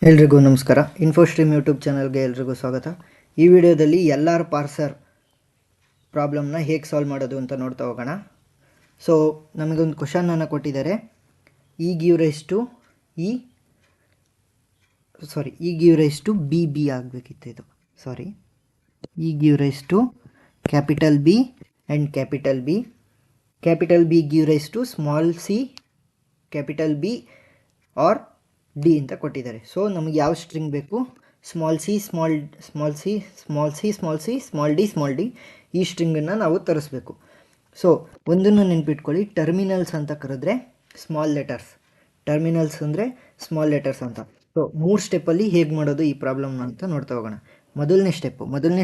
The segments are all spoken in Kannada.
ಎಲ್ರಿಗೂ ನಮಸ್ಕಾರ. ಇನ್ಫೋಸ್ಟ್ರೀಮ್ ಯೂಟ್ಯೂಬ್ ಚಾನಲ್ಗೆ ಎಲ್ರಿಗೂ ಸ್ವಾಗತ. ಈ ವಿಡಿಯೋದಲ್ಲಿ LR ಪಾರ್ಸರ್ ಪ್ರಾಬ್ಲಮ್ನ ಹೇಗೆ ಸಾಲ್ವ್ ಮಾಡೋದು ಅಂತ ನೋಡ್ತಾ ಹೋಗೋಣ. ಸೊ ನಮಗೊಂದು ಕ್ವಶನನ್ನು ಕೊಟ್ಟಿದ್ದಾರೆ. ಈಗಿವ್ ಬಿ ಬಿ ಆಗಬೇಕಿತ್ತು ಇದು. E give to capital B and capital B. Capital B give rise to small C capital B R D ಅಂತ ಕೊಟ್ಟಿದ್ದಾರೆ. ಸೊ ನಮಗೆ ಯಾವ ಸ್ಟ್ರಿಂಗ್ ಬೇಕು? ಸ್ಮಾಲ್ ಸಿ ಸ್ಮಾಲ್ ಡಿ ಈ ಸ್ಟ್ರಿಂಗನ್ನು ನಾವು ತರಿಸ್ಬೇಕು. ಸೊ ಒಂದನ್ನು ನೆನ್ಪಿಟ್ಕೊಳ್ಳಿ, ಟರ್ಮಿನಲ್ಸ್ ಅಂತ ಕರೆದ್ರೆ ಸ್ಮಾಲ್ ಲೆಟರ್ಸ್, ಟರ್ಮಿನಲ್ಸ್ ಅಂದರೆ ಸ್ಮಾಲ್ ಲೆಟರ್ಸ್ ಅಂತ. ಸೊ 3 ಸ್ಟೆಪ್ಪಲ್ಲಿ ಹೇಗೆ ಮಾಡೋದು ಈ ಪ್ರಾಬ್ಲಮ್ನ ಅಂತ ನೋಡ್ತಾ ಹೋಗೋಣ. ಮೊದಲನೇ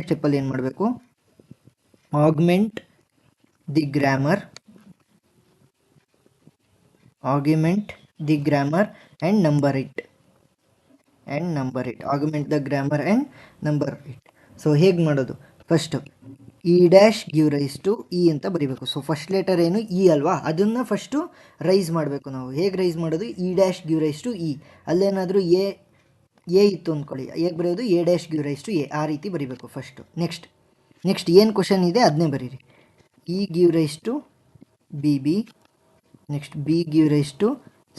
ಸ್ಟೆಪ್ಪಲ್ಲಿ ಏನು ಮಾಡಬೇಕು? Augment the grammar and number it. Augment the grammar and number it. So ಹೇಗೆ ಮಾಡೋದು? First E dash give rise to E ಅಂತ ಬರೀಬೇಕು. ಸೊ ಫಸ್ಟ್ ಲೆಟರ್ ಏನು? ಇ ಅಲ್ವಾ, ಅದನ್ನು ಫಸ್ಟು ರೈಸ್ ಮಾಡಬೇಕು ನಾವು. ಹೇಗೆ ರೈಸ್ ಮಾಡೋದು? E dash give rise to E. ಅಲ್ಲೇನಾದರೂ ಎ ಇತ್ತು ಅಂದ್ಕೊಳ್ಳಿ, ಹೇಗೆ ಬರೆಯೋದು? A dash give rise to A, ಆ ರೀತಿ ಬರೀಬೇಕು ಫಸ್ಟು. ನೆಕ್ಸ್ಟ್ ಏನು ಕ್ವಶನ್ ಇದೆ ಅದನ್ನೇ ಬರೀರಿ. E give rise to B B, next B give rise to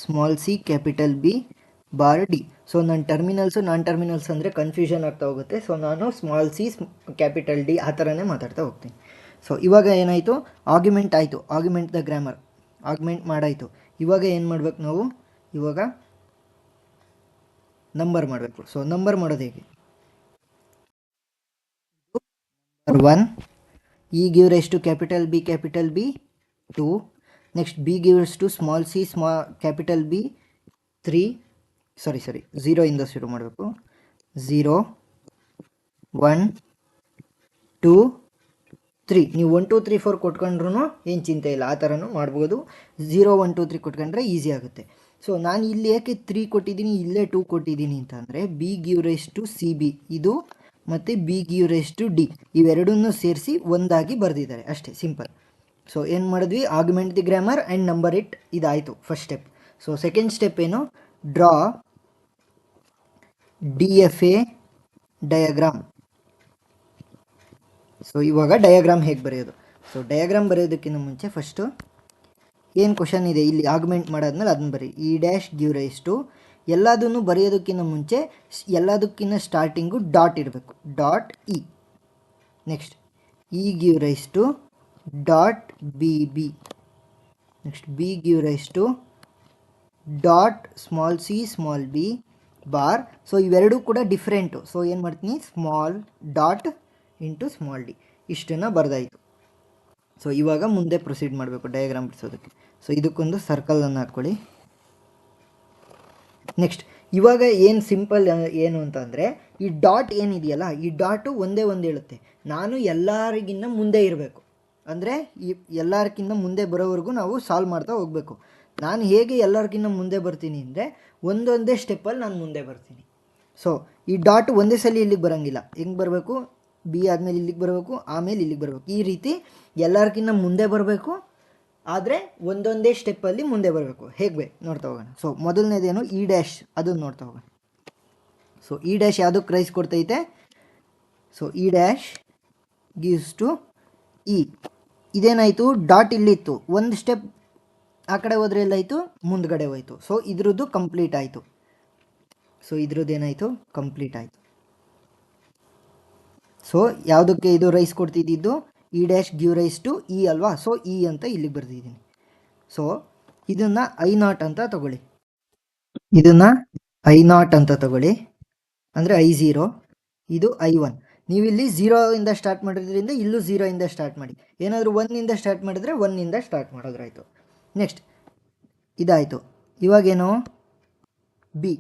small C capital B bar D. So ನಾನು ನಾನ್ ಟರ್ಮಿನಲ್ಸ್ ಅಂದರೆ ಕನ್ಫ್ಯೂಷನ್ ಆಗ್ತಾ ಹೋಗುತ್ತೆ. ಸೊ ನಾನು ಸ್ಮಾಲ್ ಸಿ ಕ್ಯಾಪಿಟಲ್ ಡಿ ಆ ಥರನೇ ಮಾತಾಡ್ತಾ ಹೋಗ್ತೀನಿ. ಸೊ ಇವಾಗ ಏನಾಯಿತು? ಆರ್ಗ್ಯುಮೆಂಟ್ ಆಯಿತು, ಆರ್ಗ್ಯುಮೆಂಟ್ ದ ಗ್ರಾಮರ್, ಆರ್ಗ್ಯುಮೆಂಟ್ ಮಾಡಾಯಿತು. ಇವಾಗ ಏನು ಮಾಡಬೇಕು ನಾವು? ಇವಾಗ ನಂಬರ್ ಮಾಡಬೇಕು. ಸೊ ನಂಬರ್ ಮಾಡೋದು ಹೇಗೆ? 1 E give rise to capital B 2. Next B gives to small C capital B 3. 0 ಇಂದ ಶುರು ಮಾಡಬೇಕು. 0 1 2 3. ನೀವು 1 2 3 4 ಕೊಟ್ಕೊಂಡ್ರೂ ಏನು ಚಿಂತೆ ಇಲ್ಲ, ಆ ಥರನೂ ಮಾಡ್ಬೋದು. 0 1 2 3 ಕೊಟ್ಕೊಂಡ್ರೆ ಈಸಿ ಆಗುತ್ತೆ. ಸೊ ನಾನು ಇಲ್ಲಿ ಯಾಕೆ 3 ಕೊಟ್ಟಿದ್ದೀನಿ, ಇಲ್ಲೇ 2 ಕೊಟ್ಟಿದ್ದೀನಿ ಅಂತಂದರೆ B give rise to C B ಇದು ಮತ್ತು B give rise to D ಇವೆರಡನ್ನೂ ಸೇರಿಸಿ ಒಂದಾಗಿ ಬರೆದಿದ್ದಾರೆ, ಅಷ್ಟೇ, ಸಿಂಪಲ್. ಸೊ ಏನು ಮಾಡಿದ್ವಿ? Argument the grammar and number it, ಇದಾಯಿತು first step. So second step ಏನು? Draw D F A diagram. So ಇವಾಗ ಡಯಾಗ್ರಾಮ್ ಹೇಗೆ ಬರೆಯೋದು? ಸೊ ಡಯಾಗ್ರಾಮ್ ಬರೆಯೋದಕ್ಕಿಂತ ಮುಂಚೆ ಫಸ್ಟು ಏನು ಕ್ವಶನ್ ಇದೆ ಇಲ್ಲಿ ಆರ್ಗ್ಯುಮೆಂಟ್ ಮಾಡಾದ್ಮೇಲೆ ಅದನ್ನ ಬರೀ. E dash give rise to, ಎಲ್ಲದನ್ನು ಬರೆಯೋದಕ್ಕಿಂತ ಮುಂಚೆ ಎಲ್ಲದಕ್ಕಿಂತ ಸ್ಟಾರ್ಟಿಂಗು ಡಾಟ್ ಇರಬೇಕು, dot E. Next E give rise to dot B B. Next B give rise to dot small C small B bar. So ಇವೆರಡೂ ಕೂಡ ಡಿಫ್ರೆಂಟು. ಸೊ ಏನು ಮಾಡ್ತೀನಿ? Small dot into small D, ಇಷ್ಟನ್ನು ಬರೆದಾಯಿತು. ಸೊ ಇವಾಗ ಮುಂದೆ ಪ್ರೊಸೀಡ್ ಮಾಡಬೇಕು ಡಯಾಗ್ರಾಮ್ ಬಿಡಿಸೋದಕ್ಕೆ. ಸೊ ಇದಕ್ಕೊಂದು ಸರ್ಕಲನ್ನು ಹಾಕ್ಕೊಳ್ಳಿ. ನೆಕ್ಸ್ಟ್ ಇವಾಗ ಏನು ಸಿಂಪಲ್ ಏನು ಅಂತಂದರೆ, ಈ ಡಾಟ್ ಏನಿದೆಯಲ್ಲ, ಈ ಡಾಟು ಒಂದೇ ಹೇಳುತ್ತೆ, ನಾನು ಎಲ್ಲರಿಗಿನ್ನ ಮುಂದೆ ಇರಬೇಕು. ಅಂದರೆ ಈ ಎಲ್ಲರಿಗಿಂತ ಮುಂದೆ ಬರೋವರೆಗೂ ನಾವು ಸಾಲ್ವ್ ಮಾಡ್ತಾ ಹೋಗಬೇಕು. ನಾನು ಹೇಗೆ ಎಲ್ಲರಿಗಿಂತ ಮುಂದೆ ಬರ್ತೀನಿ ಅಂದರೆ ಒಂದೊಂದೇ ಸ್ಟೆಪ್ಪಲ್ಲಿ ನಾನು ಮುಂದೆ ಬರ್ತೀನಿ. ಸೊ ಈ ಡಾಟ್ ಒಂದೇ ಸಲ ಇಲ್ಲಿಗೆ ಬರೋಂಗಿಲ್ಲ. ಹೆಂಗೆ ಬರಬೇಕು? ಬಿ ಆದಮೇಲೆ ಇಲ್ಲಿಗೆ ಬರಬೇಕು, ಆಮೇಲೆ ಇಲ್ಲಿಗೆ ಬರಬೇಕು. ಈ ರೀತಿ ಎಲ್ಲರಿಗಿಂತ ಮುಂದೆ ಬರಬೇಕು, ಆದರೆ ಒಂದೊಂದೇ ಸ್ಟೆಪ್ಪಲ್ಲಿ ಮುಂದೆ ಬರಬೇಕು. ಹೇಗೆ ಬೇಕು ನೋಡ್ತಾ ಹೋಗೋಣ. ಸೊ ಮೊದಲನೇದೇನು? ಇ ಡ್ಯಾಶ್, ಅದನ್ನು ನೋಡ್ತಾ ಹೋಗೋಣ. ಸೊ ಇ ಡ್ಯಾಶ್ ಯಾವುದಕ್ಕೆ ರೈಸ್ ಕೊಡ್ತೈತೆ? So E dash gives to E. ಇದೇನಾಯಿತು? ಡಾಟ್ ಇಲ್ಲಿತ್ತು, ಒಂದು ಸ್ಟೆಪ್ ಆ ಕಡೆ ಹೋದ್ರೆ ಎಲ್ಲಾಯಿತು? ಮುಂದ್ಗಡೆ ಹೋಯಿತು. ಸೊ ಇದ್ರದ್ದು ಕಂಪ್ಲೀಟ್ ಆಯಿತು. ಸೊ ಇದ್ರದ್ದು ಏನಾಯಿತು? ಕಂಪ್ಲೀಟ್ ಆಯಿತು. ಸೊ ಯಾವುದಕ್ಕೆ ಇದು ರೈಸ್ ಕೊಡ್ತಿದ್ದು? E dash give rise to E ಅಲ್ವಾ? ಸೊ ಇ ಅಂತ ಇಲ್ಲಿಗೆ ಬರ್ತಿದ್ದೀನಿ. ಸೊ ಇದನ್ನು I0 ಅಂತ ತಗೊಳ್ಳಿ, ಅಂದರೆ I0, ಇದು I1. ನೀವು ಇಲ್ಲಿ 0 ಇಂದ ಸ್ಟಾರ್ಟ್ ಮಾಡಿದ್ರಿಂದ ಇಲ್ಲೂ 0 ಇಂದ ಸ್ಟಾರ್ಟ್ ಮಾಡಿ. ಏನಾದರೂ 1 ಇಂದ ಸ್ಟಾರ್ಟ್ ಮಾಡಿದ್ರೆ 1 ಇಂದ ಸ್ಟಾರ್ಟ್ ಮಾಡೋದ್ರಾಯಿತು. ನೆಕ್ಸ್ಟ್ ಇದಾಯಿತು. ಇವಾಗೇನು? B.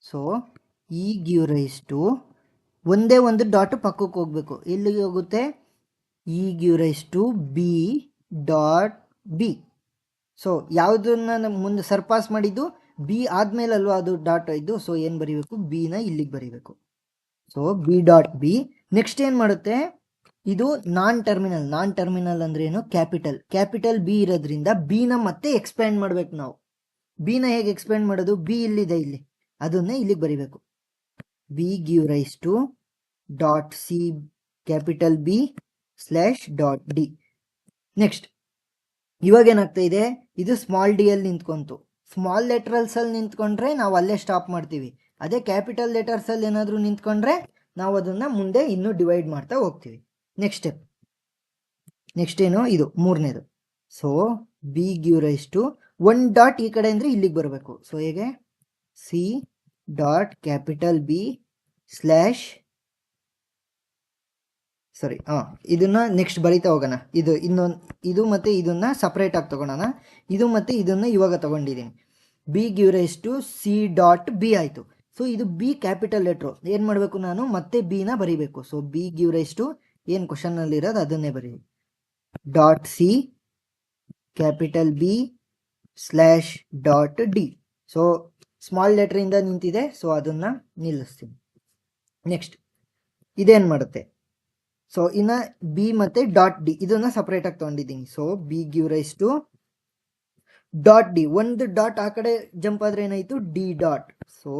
So E give rise to ಒಂದೇ ಒಂದು ಡಾಟು ಪಕ್ಕಕ್ಕೆ ಹೋಗಬೇಕು. ಎಲ್ಲಿಗೆ ಹೋಗುತ್ತೆ? E give rise to B dot B. So ಯಾವುದನ್ನು ಮುಂದೆ ಸರ್ಪಾಸ್ ಮಾಡಿದ್ದು? ಬಿ ಆದಮೇಲೆ ಅಲ್ವಾ ಅದು ಡಾಟ್ ಇದ್ದು. ಸೊ ಏನು ಬರೀಬೇಕು? ಬಿನ ಇಲ್ಲಿಗೆ ಬರೀಬೇಕು. So B dot B. Next ಏನು ಮಾಡುತ್ತೆ? ಇದು ನಾನ್ ಟರ್ಮಿನಲ್ ಅಂದ್ರೆ ಏನು? ಕ್ಯಾಪಿಟಲ್ ಬಿ ಇರೋದ್ರಿಂದ ಬಿನ ಮತ್ತೆ ಎಕ್ಸ್ಪ್ಯಾಂಡ್ ಮಾಡ್ಬೇಕು ನಾವು. ಬಿನ ಹೇಗೆ ಎಕ್ಸ್ಪ್ಯಾಂಡ್ ಮಾಡೋದು? ಬಿ ಇಲ್ಲಿದೆ, ಇಲ್ಲಿ ಅದನ್ನೇ ಇಲ್ಲಿಗೆ ಬರಿಬೇಕು. B give rise to dot C capital B slash dot D. Next ಇವಾಗ ಏನಾಗ್ತಾ ಇದೆ, ಇದು ಸ್ಮಾಲ್ ಡಿ ಅಲ್ಲಿ ನಿಂತ್ಕೊಂತು. ಸ್ಮಾಲ್ ಲೆಟರ್ಸಲ್ಲಿ ನಿಂತ್ಕೊಂಡ್ರೆ ನಾವು ಅಲ್ಲೇ ಸ್ಟಾಪ್ ಮಾಡ್ತೀವಿ. ಅದೇ ಕ್ಯಾಪಿಟಲ್ ಲೆಟರ್ಸಲ್ಲಿ ಏನಾದರೂ ನಿಂತ್ಕೊಂಡ್ರೆ ನಾವು ಅದನ್ನು ಮುಂದೆ ಇನ್ನೂ ಡಿವೈಡ್ ಮಾಡ್ತಾ ಹೋಗ್ತೀವಿ. ನೆಕ್ಸ್ಟ್ ಸ್ಟೆಪ್, ನೆಕ್ಸ್ಟ್ ಏನು, ಇದು ಮೂರನೇದು. So B give rise to one dot ಈ ಕಡೆ ಅಂದರೆ ಇಲ್ಲಿಗೆ ಬರಬೇಕು. ಸೊ ಹೇಗೆ, C dot capital B slash sorry ಇದನ್ನ ನೆಕ್ಸ್ಟ್ ಬರಿತಾ ಹೋಗೋಣ. ಇದು ಮತ್ತು ಇದನ್ನ ಸಪ್ರೇಟ್ ಆಗಿ ತಗೊಳ್ಳೋಣ. ಇದು ಮತ್ತು ಇದನ್ನು ಇವಾಗ ತಗೊಂಡಿದ್ದೀನಿ. B give rise to C dot B ಆಯಿತು. ಸೊ ಇದು ಬಿ ಕ್ಯಾಪಿಟಲ್ ಲೆಟ್ರು. ಏನು ಮಾಡಬೇಕು, ನಾನು ಮತ್ತೆ ಬಿನ ಬರಿಬೇಕು. So B give rise to ಏನು ಕ್ವಶನ್ನಲ್ಲಿರೋದು ಅದನ್ನೇ ಬರೀರಿ. Dot C capital B slash dot D. So small ಲೆಟ್ರಿಂದ ನಿಂತಿದೆ, ಸೊ ಅದನ್ನು ನಿಲ್ಲಿಸ್ತೀನಿ. ನೆಕ್ಸ್ಟ್ ಇದೇನು ಮಾಡುತ್ತೆ, ಸೊ ಇನ್ನು ಬಿ ಮತ್ತು ಡಾಟ್ ಡಿ ಇದನ್ನು ಸಪ್ರೇಟಾಗಿ ತೊಗೊಂಡಿದ್ದೀನಿ. So B give rise to dot D, ಒಂದು ಡಾಟ್ ಆ ಕಡೆ ಜಂಪ್ ಆದರೆ ಏನಾಯಿತು, ಡಿ ಡಾಟ್. ಸೊ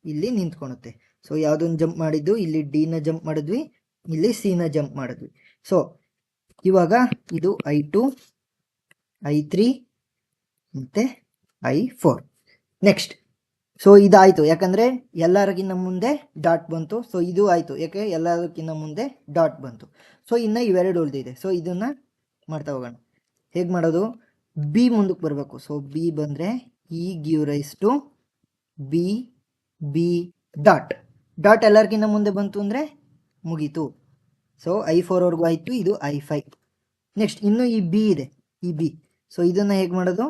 ಇಲ್ಲಿ ನಿಂತ್ಕೊಳುತ್ತೆ. ಸೊ ಯಾವುದನ್ನು ಜಂಪ್ ಮಾಡಿದ್ದು, ಇಲ್ಲಿ ಡಿನ ಜಂಪ್ ಮಾಡಿದ್ವಿ, ಇಲ್ಲಿ ಸಿನ ಜಂಪ್ ಮಾಡಿದ್ವಿ. ಸೊ ಇವಾಗ ಇದು I2 I3 ಮತ್ತು I4. ನೆಕ್ಸ್ಟ್ ಸೊ ಇದಾಯಿತು, ಯಾಕಂದರೆ ಎಲ್ಲರಿಗಿನ್ನ ಮುಂದೆ ಡಾಟ್ ಬಂತು. ಸೊ ಇದು ಆಯಿತು, ಯಾಕೆ ಎಲ್ಲದಕ್ಕಿಂತ ಮುಂದೆ ಡಾಟ್ ಬಂತು. ಸೊ ಇನ್ನು ಇವೆರಡು ಉಳಿದಿದೆ. ಸೊ ಇದನ್ನು ಮಾಡ್ತಾ ಹೋಗೋಣ. ಹೇಗೆ ಮಾಡೋದು, ಬಿ ಮುಂದಕ್ಕೆ ಬರಬೇಕು. ಸೊ ಬಿ ಬಂದರೆ E give rise to B B dot. Dot ಎಲ್ಲರಿಗಿಂತ ಮುಂದೆ ಬಂತು ಅಂದರೆ ಮುಗೀತು. ಸೊ I4ವರೆಗೂ ಆಯಿತು, ಇದು I5. ನೆಕ್ಸ್ಟ್ ಇನ್ನು ಈ ಬಿ ಇದೆ, ಈ ಬಿ. ಸೊ ಇದನ್ನು ಹೇಗೆ ಮಾಡೋದು,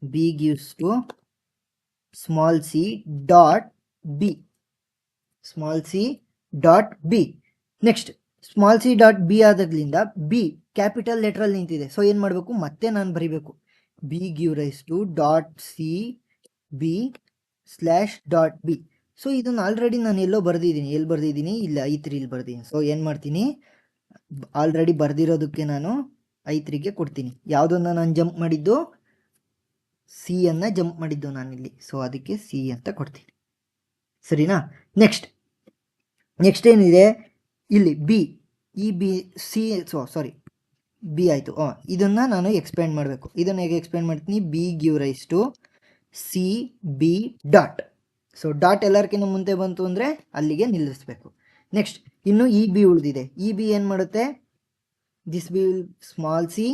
B gives to small C dot B, small C dot B. Next small C dot B ಆದಾಗ್ಲಿಂದ ಬಿ ಕ್ಯಾಪಿಟಲ್ ಲೆಟ್ರಲ್ಲಿ ನಿಂತಿದೆ. ಸೊ ಏನು ಮಾಡಬೇಕು, ಮತ್ತೆ ನಾನು ಬರಿಬೇಕು. B give rise to dot C B slash dot B. So ಇದನ್ನು ಆಲ್ರೆಡಿ ನಾನು ಎಲ್ಲೋ ಬರೆದಿದ್ದೀನಿ. ಎಲ್ಲಿ ಬರೆದಿದ್ದೀನಿ, ಇಲ್ಲ I3 ಬರೆದಿದ್ದೀನಿ. ಸೊ ಏನು ಮಾಡ್ತೀನಿ, ಆಲ್ರೆಡಿ ಬರೆದಿರೋದಕ್ಕೆ ನಾನು I3ಗೆ ಕೊಡ್ತೀನಿ. ಯಾವುದನ್ನು ನಾನು ಜಂಪ್ ಮಾಡಿದ್ದು, ಸಿ ಅನ್ನು ಜಂಪ್ ಮಾಡಿದ್ದು ನಾನಿಲ್ಲಿ. ಸೊ ಅದಕ್ಕೆ ಸಿ ಅಂತ ಕೊಡ್ತೀನಿ, ಸರಿನಾ. ನೆಕ್ಸ್ಟ್ ಏನಿದೆ ಇಲ್ಲಿ ಬಿ, ಈ ಬಿ ಸಿ, ಸಾರಿ ಬಿ ಆಯಿತು. ಇದನ್ನು ನಾನು ಎಕ್ಸ್ಪ್ಯಾಂಡ್ ಮಾಡಬೇಕು. ಇದನ್ನು ಹೇಗೆ ಎಕ್ಸ್ಪ್ಯಾಂಡ್ ಮಾಡ್ತೀನಿ, B give rise to C B dot. So dot ಎಲ್ಲರಿಗಿಂತ ಮುಂದೆ ಬಂತು ಅಂದರೆ ಅಲ್ಲಿಗೆ ನಿಲ್ಲಿಸಬೇಕು. ನೆಕ್ಸ್ಟ್ ಇನ್ನು ಈ ಬಿ ಉಳಿದಿದೆ. ಈ ಬಿ ಏನು ಮಾಡುತ್ತೆ, this B will small C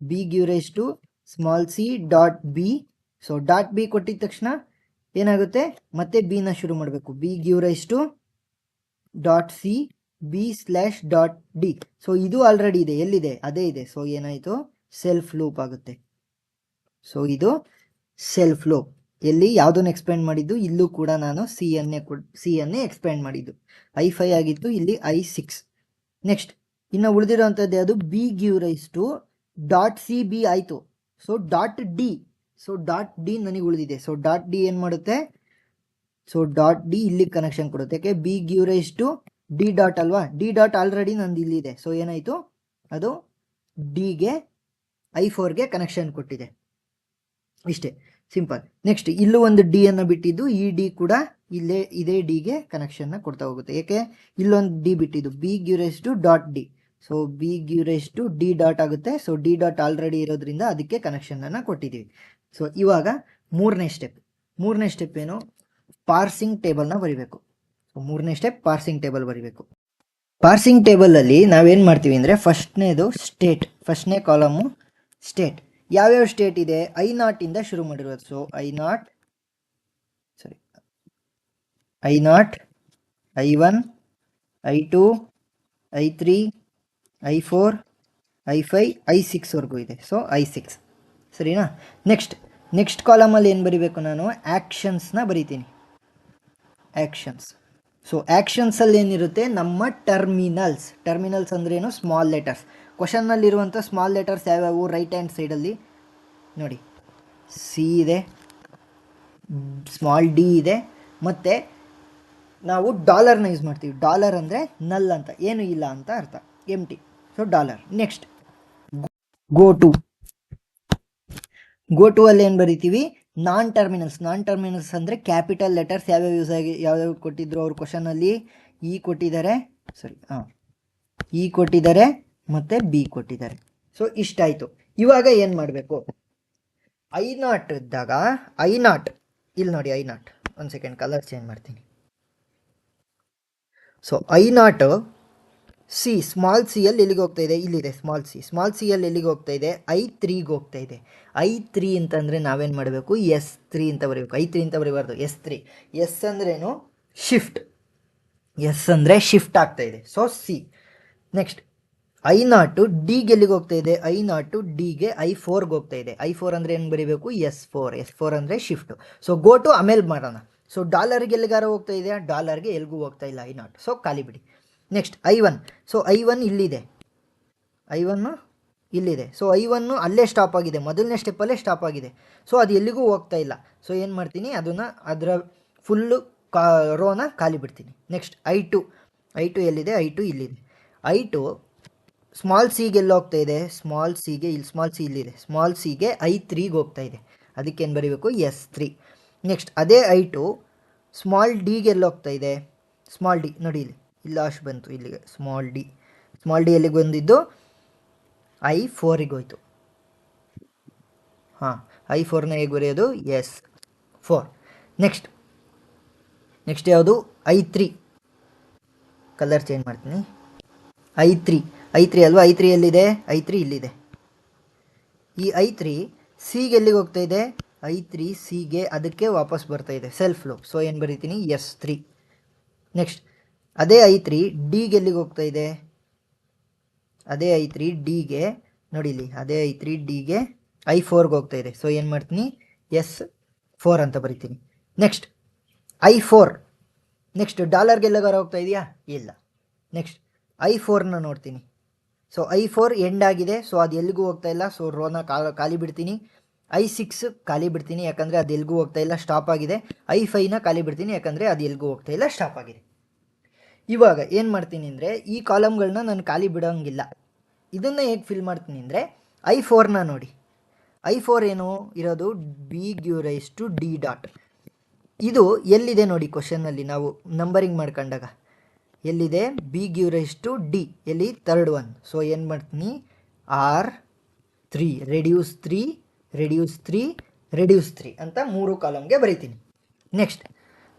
B give rise to small C dot B. So dot B ಕೊಟ್ಟಿದ ತಕ್ಷಣ ಏನಾಗುತ್ತೆ, ಮತ್ತೆ ಬಿನ ಶುರು ಮಾಡಬೇಕು. B give rise to dot C B slash dot D. So ಇದು ಆಲ್ರೆಡಿ ಇದೆ, ಎಲ್ಲಿದೆ ಅದೇ ಇದೆ. ಸೊ ಏನಾಯಿತು, ಸೆಲ್ಫ್ ಲೂಪ್ ಆಗುತ್ತೆ. ಸೊ ಇದು ಸೆಲ್ಫ್ ಲೂಪ್. ಎಲ್ಲಿ ಯಾವುದನ್ನು ಎಕ್ಸ್ಪ್ಯಾಂಡ್ ಮಾಡಿದ್ದು, ಇಲ್ಲೂ ಕೂಡ ನಾನು ಸಿ ಅನ್ನೇ ಎಕ್ಸ್ಪ್ಯಾಂಡ್ ಮಾಡಿದ್ದು. I5 ಆಗಿತ್ತು, ಇಲ್ಲಿ I6. ನೆಕ್ಸ್ಟ್ ಇನ್ನು ಉಳಿದಿರೋಂಥದ್ದು ಯಾವುದು, B give rise to dot C B ಆಯಿತು. So dot D, so dot D ನನಗೆ ಉಳಿದಿದೆ. ಸೊ ಡಾಟ್ ಡಿ ಏನು ಮಾಡುತ್ತೆ, ಸೊ ಡಾಟ್ ಡಿ ಇಲ್ಲಿ ಕನೆಕ್ಷನ್ ಕೊಡುತ್ತೆ. ಯಾಕೆ, B give rise to D dot ಅಲ್ವಾ, ಡಿ ಡಾಟ್ ಆಲ್ರೆಡಿ ನಂದು ಇಲ್ಲಿದೆ. ಸೊ ಏನಾಯಿತು, ಅದು ಡಿಗೆ I4ಗೆ ಕನೆಕ್ಷನ್ ಕೊಟ್ಟಿದೆ. ಇಷ್ಟೇ ಸಿಂಪಲ್. ನೆಕ್ಸ್ಟ್ ಇಲ್ಲೂ ಒಂದು ಡಿ ಅನ್ನು ಬಿಟ್ಟಿದ್ದು, ಈ ಡಿ ಕೂಡ ಇದೇ ಡಿಗೆ ಕನೆಕ್ಷನ್ನ ಕೊಡ್ತಾ ಹೋಗುತ್ತೆ. ಯಾಕೆ, ಇಲ್ಲೊಂದು ಡಿ ಬಿಟ್ಟಿದ್ದು, B give rise to dot D. So B give rise to D dot ಆಗುತ್ತೆ. ಸೊ ಡಿ ಡಾಟ್ ಆಲ್ರೆಡಿ ಇರೋದ್ರಿಂದ ಅದಕ್ಕೆ ಕನೆಕ್ಷನನ್ನು ಕೊಟ್ಟಿದ್ದೀವಿ. ಸೊ ಇವಾಗ ಮೂರನೇ ಸ್ಟೆಪ್ ಏನು, ಪಾರ್ಸಿಂಗ್ ಟೇಬಲ್ನ ಬರಿಬೇಕು. ಸೊ ಮೂರನೇ ಸ್ಟೆಪ್ ಪಾರ್ಸಿಂಗ್ ಟೇಬಲ್ ಬರಿಬೇಕು. ಪಾರ್ಸಿಂಗ್ ಟೇಬಲಲ್ಲಿ ನಾವೇನು ಮಾಡ್ತೀವಿ ಅಂದರೆ, ಫಸ್ಟ್ನೇ ಕಾಲಮು ಸ್ಟೇಟ್. ಯಾವ್ಯಾವ ಸ್ಟೇಟ್ ಇದೆ, I0 ಇಂದ ಶುರು ಮಾಡಿರೋದು. So I0, I1, I2, I3, I4, I5, I6ವರೆಗೂ ಇದೆ. ಸೊ I6 ಸರಿನಾ. ನೆಕ್ಸ್ಟ್ ಕಾಲಮಲ್ಲಿ ಏನು ಬರಿಬೇಕು, ನಾನು ಆ್ಯಕ್ಷನ್ಸ್ನ ಬರಿತೀನಿ. ಆ್ಯಕ್ಷನ್ಸ್. ಸೊ ಆ್ಯಕ್ಷನ್ಸಲ್ಲಿ ಏನಿರುತ್ತೆ, ನಮ್ಮ ಟರ್ಮಿನಲ್ಸ್ ಅಂದ್ರೇನು, ಸ್ಮಾಲ್ ಲೆಟರ್ಸ್. ಕ್ವಶನ್ನಲ್ಲಿರುವಂಥ ಸ್ಮಾಲ್ ಲೆಟರ್ಸ್ ಯಾವ್ಯಾವು, ರೈಟ್ ಹ್ಯಾಂಡ್ ಸೈಡಲ್ಲಿ ನೋಡಿ, ಸಿ ಇದೆ, ಸ್ಮಾಲ್ ಡಿ ಇದೆ, ಮತ್ತು ನಾವು ಡಾಲರ್ನ ಯೂಸ್ ಮಾಡ್ತೀವಿ. ಡಾಲರ್ ಅಂದರೆ ನಲ್ ಅಂತ, ಏನು ಇಲ್ಲ ಅಂತ ಅರ್ಥ, ಎಂಟಿ. So dollar. Next go to ಅಲ್ಲಿ ಏನು ಬರಿತೀವಿ, ನಾನ್ ಟರ್ಮಿನಲ್ಸ್ ಅಂದರೆ ಕ್ಯಾಪಿಟಲ್ ಲೆಟರ್ಸ್ ಯಾವ್ಯಾವ ಯೂಸ್ ಆಗಿ ಯಾವ್ಯಾವ ಕೊಟ್ಟಿದ್ರು ಅವ್ರ ಕ್ವಶನಲ್ಲಿ ಇ ಕೊಟ್ಟಿದ್ದಾರೆ, ಇ ಕೊಟ್ಟಿದ್ದಾರೆ ಮತ್ತು ಬಿ ಕೊಟ್ಟಿದ್ದಾರೆ. ಸೊ ಇಷ್ಟಾಯಿತು. ಇವಾಗ ಏನು ಮಾಡಬೇಕು, I0 ಇದ್ದಾಗ I0 ಇಲ್ಲಿ ನೋಡಿ, I0 ಒಂದು ಸೆಕೆಂಡ್ ಕಲರ್ ಚೇಂಜ್ ಮಾಡ್ತೀನಿ. So I0 C small C ಅಲ್ಲಿ ಎಲ್ಲಿಗೆ ಹೋಗ್ತಾ ಇದೆ, ಇಲ್ಲಿದೆ ಸ್ಮಾಲ್ ಸಿ ಅಲ್ಲಿ ಎಲ್ಲಿಗೆ ಹೋಗ್ತಾ ಇದೆ, I3ಗೆ ಹೋಗ್ತಾ ಇದೆ. I3 ಅಂತಂದರೆ ನಾವೇನು ಮಾಡಬೇಕು, S3 ಅಂತ ಬರೀಬೇಕು. I3 ಅಂತ ಬರೀಬಾರ್ದು, S3. ಎಸ್ ಅಂದ್ರೇನು, ಶಿಫ್ಟ್. ಎಸ್ ಅಂದರೆ ಶಿಫ್ಟ್ ಆಗ್ತಾ ಇದೆ. So C. ನೆಕ್ಸ್ಟ್ I0 ಡಿಗೆ ಎಲ್ಲಿಗೆ ಹೋಗ್ತಾ ಇದೆ, I0 ಡಿಗೆ I4ಗೆ ಹೋಗ್ತಾ ಇದೆ. I4 ಅಂದರೆ ಏನು ಬರೀಬೇಕು, S4 ಅಂದರೆ ಶಿಫ್ಟು. ಸೊ ಗೋ ಟು ಆಮೇಲೆ ಮಾಡೋಣ. ಸೊ ಡಾಲರ್ಗೆ ಎಲ್ಲಿಗಾರ ಹೋಗ್ತಾ ಇದೆ, ಡಾಲರ್ಗೆ ಎಲ್ಲಿಗೂ ಹೋಗ್ತಾ ಇಲ್ಲ I0. ಸೊ ಖಾಲಿ ಬಿಡಿ. Next I1. ಸೊ I1 ಇಲ್ಲಿದೆ, I1 ಇಲ್ಲಿದೆ. ಸೊ I1 ಅಲ್ಲೇ ಸ್ಟಾಪ್ ಆಗಿದೆ, ಮೊದಲನೇ ಸ್ಟೆಪ್ಪಲ್ಲೇ ಸ್ಟಾಪ್ ಆಗಿದೆ. ಸೊ ಅದು ಎಲ್ಲಿಗೂ ಹೋಗ್ತಾ ಇಲ್ಲ. ಸೊ ಏನು ಮಾಡ್ತೀನಿ, ಅದರ ಫುಲ್ಲು ರೋನ ಖಾಲಿ ಬಿಡ್ತೀನಿ. ನೆಕ್ಸ್ಟ್ I2 ಎಲ್ಲಿದೆ, I2 ಇಲ್ಲಿದೆ. I2 ಸ್ಮಾಲ್ ಸಿಗೆ ಎಲ್ಲಿ ಹೋಗ್ತಾ ಇದೆ, ಸ್ಮಾಲ್ ಸಿಗೆ ಇಲ್ಲಿದೆ. ಸ್ಮಾಲ್ ಸಿಗೆ I3ಗೆ ಹೋಗ್ತಾ ಇದೆ. ಅದಕ್ಕೇನು ಬರೀಬೇಕು, S3. ನೆಕ್ಸ್ಟ್ ಅದೇ I2 ಸ್ಮಾಲ್ ಡಿಗೆ ಎಲ್ಲಿ ಹೋಗ್ತಾ ಇದೆ, ಸ್ಮಾಲ್ ಡಿ ನೋಡಿ ಇಲ್ಲಿ ಅಷ್ಟು ಬಂತು, ಇಲ್ಲಿಗೆ ಸ್ಮಾಲ್ ಡಿ ಎಲ್ಲಿಗೆ ಬಂದಿದ್ದು, I4ಗೆ ಹೋಯ್ತು. ಹಾಂ, I4ನ ಹೇಗೆ ಬರೆಯೋದು, S4. ನೆಕ್ಸ್ಟ್ ಯಾವುದು, I3. ಕಲರ್ ಚೇಂಜ್ ಮಾಡ್ತೀನಿ. I3 ಅಲ್ವಾ, I3 ಎಲ್ಲಿದೆ, I3 ಇಲ್ಲಿದೆ. ಈ I3 ಸಿಗೆ ಎಲ್ಲಿಗೆ ಹೋಗ್ತಾ ಇದೆ, I3 ಸಿಗೆ ಅದಕ್ಕೆ ವಾಪಸ್ ಬರ್ತಾ ಇದೆ, ಸೆಲ್ಫ್ ಲೂಪ್. ಸೊ ಏನು ಬರೀತೀನಿ, S3. ನೆಕ್ಸ್ಟ್ ಅದೇ I3 ಡಿಗೆ ಎಲ್ಲಿಗೆ ಹೋಗ್ತಾ ಇದೆ, ಅದೇ I3 ಡಿಗೆ ನೋಡಿ ಇಲ್ಲಿ, ಅದೇ I3 ಡಿಗೆ I4ಗೆ ಹೋಗ್ತಾ ಇದೆ. ಸೊ ಏನು ಮಾಡ್ತೀನಿ, S4 ಅಂತ ಬರಿತೀನಿ. Next I4. ನೆಕ್ಸ್ಟ್ ಡಾಲರ್ಗೆ ಎಲ್ಲಗಾರ ಹೋಗ್ತಾ ಇದೆಯಾ, ಇಲ್ಲ. ನೆಕ್ಸ್ಟ್ I4ನ ನೋಡ್ತೀನಿ. ಸೊ I4 ಎಂಡ್ ಆಗಿದೆ. ಸೊ ಅದು ಎಲ್ಲಿಗೂ ಹೋಗ್ತಾ ಇಲ್ಲ. ಸೊ ರೋನ ಖಾಲಿ ಬಿಡ್ತೀನಿ. I6 ಖಾಲಿ ಬಿಡ್ತೀನಿ, ಯಾಕಂದರೆ ಅದು ಎಲ್ಲಿಗೂ ಹೋಗ್ತಾ ಇಲ್ಲ, ಸ್ಟಾಪ್ ಆಗಿದೆ. I5ನ ಖಾಲಿ ಬಿಡ್ತೀನಿ, ಯಾಕಂದರೆ ಅದು ಎಲ್ಲಿಗೂ ಹೋಗ್ತಾ ಇಲ್ಲ, ಸ್ಟಾಪ್ ಆಗಿದೆ. ಇವಾಗ ಏನು ಮಾಡ್ತೀನಿ ಅಂದರೆ, ಈ ಕಾಲಮ್ಗಳನ್ನ ನಾನು ಖಾಲಿ ಬಿಡೋಂಗಿಲ್ಲ. ಇದನ್ನು ಹೇಗೆ ಫಿಲ್ ಮಾಡ್ತೀನಿ ಅಂದರೆ, I4ನ ನೋಡಿ, I4 ಏನು ಇರೋದು, B⁴D ಡಾಟ್. ಇದು ಎಲ್ಲಿದೆ ನೋಡಿ, ಕ್ವಶನಲ್ಲಿ ನಾವು ನಂಬರಿಂಗ್ ಮಾಡ್ಕೊಂಡಾಗ ಎಲ್ಲಿದೆ, B⁴D, ಎಲ್ಲಿ, ಥರ್ಡ್ ಒನ್. ಸೊ ಏನು ಮಾಡ್ತೀನಿ, R3 ರೆಡ್ಯೂಸ್ 3 ಅಂತ 3 ಕಾಲಮ್ಗೆ ಬರೀತೀನಿ.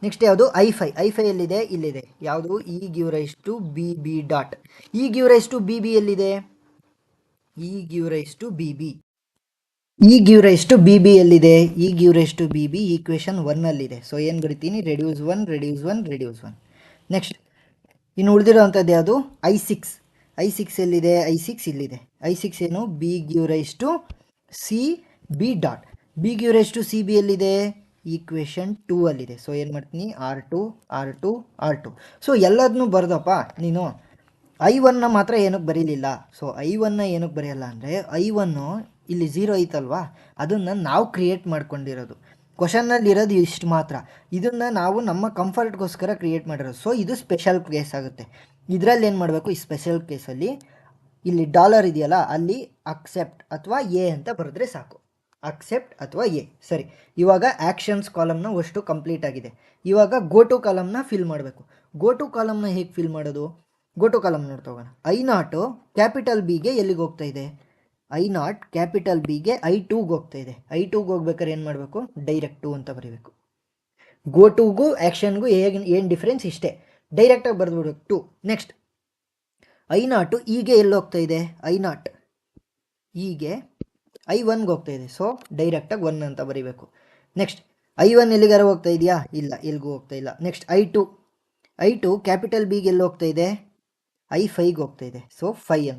ನೆಕ್ಸ್ಟ್ ಯಾವುದು, I5 ಎಲ್ಲಿದೆ, ಇಲ್ಲಿದೆ. ಯಾವುದು, E⁴BB ಡಾಟ್. E⁴BB ಎಲ್ಲಿದೆ, E⁴BB ಎಲ್ಲಿದೆ, E⁴BB ಈಕ್ವೇಷನ್ 1ಅಲ್ಲಿದೆ. ಸೊ ಏನು ಬರಿತೀನಿ, ರೆಡ್ಯೂಸ್ 1. ನೆಕ್ಸ್ಟ್ ಇನ್ನು ಉಳಿದಿರೋ ಅಂಥದ್ದು ಯಾವುದು, I6 ಎಲ್ಲಿದೆ, I6 ಇಲ್ಲಿದೆ. I6 ಏನು, B⁴CB ಡಾಟ್. B⁴CB ಎಲ್ಲಿದೆ, ಈಕ್ವೇಷನ್ 2 ಅಲ್ಲಿದೆ. ಸೊ ಏನು ಮಾಡ್ತೀನಿ, R2. ಸೊ ಎಲ್ಲದನ್ನೂ ಬರ್ದಪ್ಪ ನೀನು. I1ನ ಮಾತ್ರ ಏನಕ್ಕೆ ಬರೀಲಿಲ್ಲ. ಸೊ I1ನ ಏನಕ್ಕೆ ಬರೆಯಲ್ಲ ಅಂದರೆ, I1 ಇಲ್ಲಿ 0 ಐತಲ್ವಾ, ಅದನ್ನು ನಾವು ಕ್ರಿಯೇಟ್ ಮಾಡ್ಕೊಂಡಿರೋದು. ಕ್ವಶನ್ನಲ್ಲಿ ಇರೋದು ಇಷ್ಟು ಮಾತ್ರ. ಇದನ್ನು ನಾವು ನಮ್ಮ ಕಂಫರ್ಟ್ಗೋಸ್ಕರ ಕ್ರಿಯೇಟ್ ಮಾಡಿರೋದು. ಸೊ ಇದು ಸ್ಪೆಷಲ್ ಕೇಸ್ ಆಗುತ್ತೆ. ಇದರಲ್ಲಿ ಏನು ಮಾಡಬೇಕು, ಈ ಸ್ಪೆಷಲ್ ಕೇಸಲ್ಲಿ ಇಲ್ಲಿ ಡಾಲರ್ ಇದೆಯಲ್ಲ, ಅಲ್ಲಿ ಅಕ್ಸೆಪ್ಟ್ ಅಥವಾ ಎ ಅಂತ ಬರೆದ್ರೆ ಸಾಕು. ಅಕ್ಸೆಪ್ಟ್ ಅಥವಾ ಎ. ಸರಿ, ಇವಾಗ ಆ್ಯಕ್ಷನ್ಸ್ ಕಾಲಮ್ನ ಅಷ್ಟು ಕಂಪ್ಲೀಟ್ ಆಗಿದೆ. ಇವಾಗ ಗೋ ಟು ಕಾಲಮ್ನ ಫಿಲ್ ಮಾಡಬೇಕು. ಗೋ ಟು ಕಾಲಮ್ನ ಹೇಗೆ ಫಿಲ್ ಮಾಡೋದು, ಗೋ ಟು ಕಾಲಮ್ ನೋಡ್ತಾ ಹೋಗೋಣ. I0 ಕ್ಯಾಪಿಟಲ್ ಬಿಗೆ ಎಲ್ಲಿಗೆ ಹೋಗ್ತಾ ಇದೆ, I0 ಕ್ಯಾಪಿಟಲ್ ಬಿಗೆ I2ಗೆ ಹೋಗ್ತಾ ಇದೆ. I2ಗೆ ಹೋಗ್ಬೇಕಾದ್ರೆ ಏನು ಮಾಡಬೇಕು, ಡೈರೆಕ್ಟ್ 2 ಅಂತ ಬರೀಬೇಕು. ಗೋ ಟುಗೂ ಆ್ಯಕ್ಷನ್ಗೂ ಏನು ಡಿಫ್ರೆನ್ಸ್, ಇಷ್ಟೇ. ಡೈರೆಕ್ಟಾಗಿ ಬರೆದ್ಬಿಡ್ಬೇಕು 2. ನೆಕ್ಸ್ಟ್ I0 ಈಗೆ ಎಲ್ಲಿ ಹೋಗ್ತಾ ಇದೆ, I0 ಈಗೆ I1ಗೆ ಹೋಗ್ತಾ ಇದೆ. ಸೊ ಡೈರೆಕ್ಟಾಗಿ 1 ಅಂತ ಬರೀಬೇಕು. ನೆಕ್ಸ್ಟ್ I1 ಎಲ್ಲಿಗಾರ ಹೋಗ್ತಾ ಇದೆಯಾ, ಇಲ್ಲ, ಎಲ್ಲಿಗೂ ಹೋಗ್ತಾ ಇಲ್ಲ. ನೆಕ್ಸ್ಟ್ I2 ಕ್ಯಾಪಿಟಲ್ ಬಿಗೆ ಎಲ್ಲಿ ಹೋಗ್ತಾ ಇದೆ, I5ಗೆ ಹೋಗ್ತಾ ಇದೆ. ಸೊ 5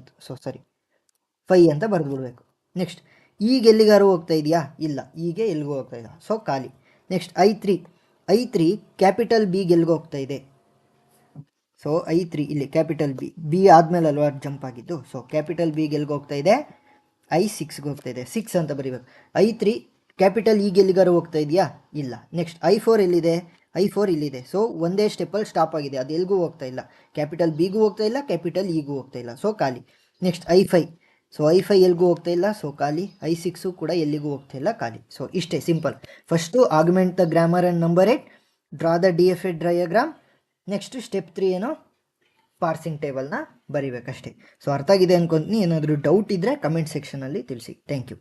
ಅಂತ ಬರೆದ್ಬಿಡ್ಬೇಕು. ನೆಕ್ಸ್ಟ್ ಈಗ ಎಲ್ಲಿಗಾರು ಹೋಗ್ತಾ ಇದೆಯಾ, ಇಲ್ಲ, ಈಗ ಎಲ್ಲಿಗೂ ಹೋಗ್ತಾ ಇಲ್ಲ. ಸೊ ಖಾಲಿ. ನೆಕ್ಸ್ಟ್ I3 ಕ್ಯಾಪಿಟಲ್ ಬಿಗೆ ಎಲ್ಲಿಗೆ ಹೋಗ್ತಾ ಇದೆ. ಸೊ I3 ಇಲ್ಲಿ ಕ್ಯಾಪಿಟಲ್ ಬಿ ಆದಮೇಲೆ ಅಲ್ವಾ ಜಂಪ್ ಆಗಿದ್ದು. ಸೊ ಕ್ಯಾಪಿಟಲ್ ಬಿಗೆ ಎಲ್ಲಿಗೆ ಹೋಗ್ತಾ ಇದೆ, I6ಗೆ ಹೋಗ್ತಾ ಇದೆ. 6 ಅಂತ ಬರೀಬೇಕು. I3 ಕ್ಯಾಪಿಟಲ್ ಈಗ ಎಲ್ಲಿಗಾರು ಹೋಗ್ತಾ ಇದೆಯಾ, ಇಲ್ಲ. ನೆಕ್ಸ್ಟ್ I4 ಎಲ್ಲಿದೆ, I4 ಇಲ್ಲಿದೆ. ಸೊ ಒಂದೇ ಸ್ಟೆಪ್ಪಲ್ಲಿ ಸ್ಟಾಪ್ ಆಗಿದೆ, ಅದು ಎಲ್ಲಿಗೂ ಹೋಗ್ತಾ ಇಲ್ಲ. ಕ್ಯಾಪಿಟಲ್ ಬಿಗೂ ಹೋಗ್ತಾ ಇಲ್ಲ, ಕ್ಯಾಪಿಟಲ್ ಇಗೂ ಹೋಗ್ತಾ ಇಲ್ಲ. ಸೊ ಖಾಲಿ. ನೆಕ್ಸ್ಟ್ I5 ಸೊ I5 ಎಲ್ಲಿಗೂ ಹೋಗ್ತಾ ಇಲ್ಲ, ಸೊ ಖಾಲಿ. I6 ಕೂಡ ಎಲ್ಲಿಗೂ ಹೋಗ್ತಾ ಇಲ್ಲ, ಖಾಲಿ. ಸೊ ಇಷ್ಟೇ simple. First augment the grammar and number it, draw the DFA diagram, next step 3 ಏನೋ ಪಾರ್ಸಿಂಗ್ ಟೇಬಲ್ನ ಬರಿಬೇಕಷ್ಟೇ. ಸೊ ಅರ್ಥ ಆಗಿದೆ ಅನ್ಕೊಂತೀನಿ. ಏನಾದರೂ ಡೌಟ್ ಇದ್ದರೆ ಕಮೆಂಟ್ ಸೆಕ್ಷನಲ್ಲಿ ತಿಳಿಸಿ. Thank you.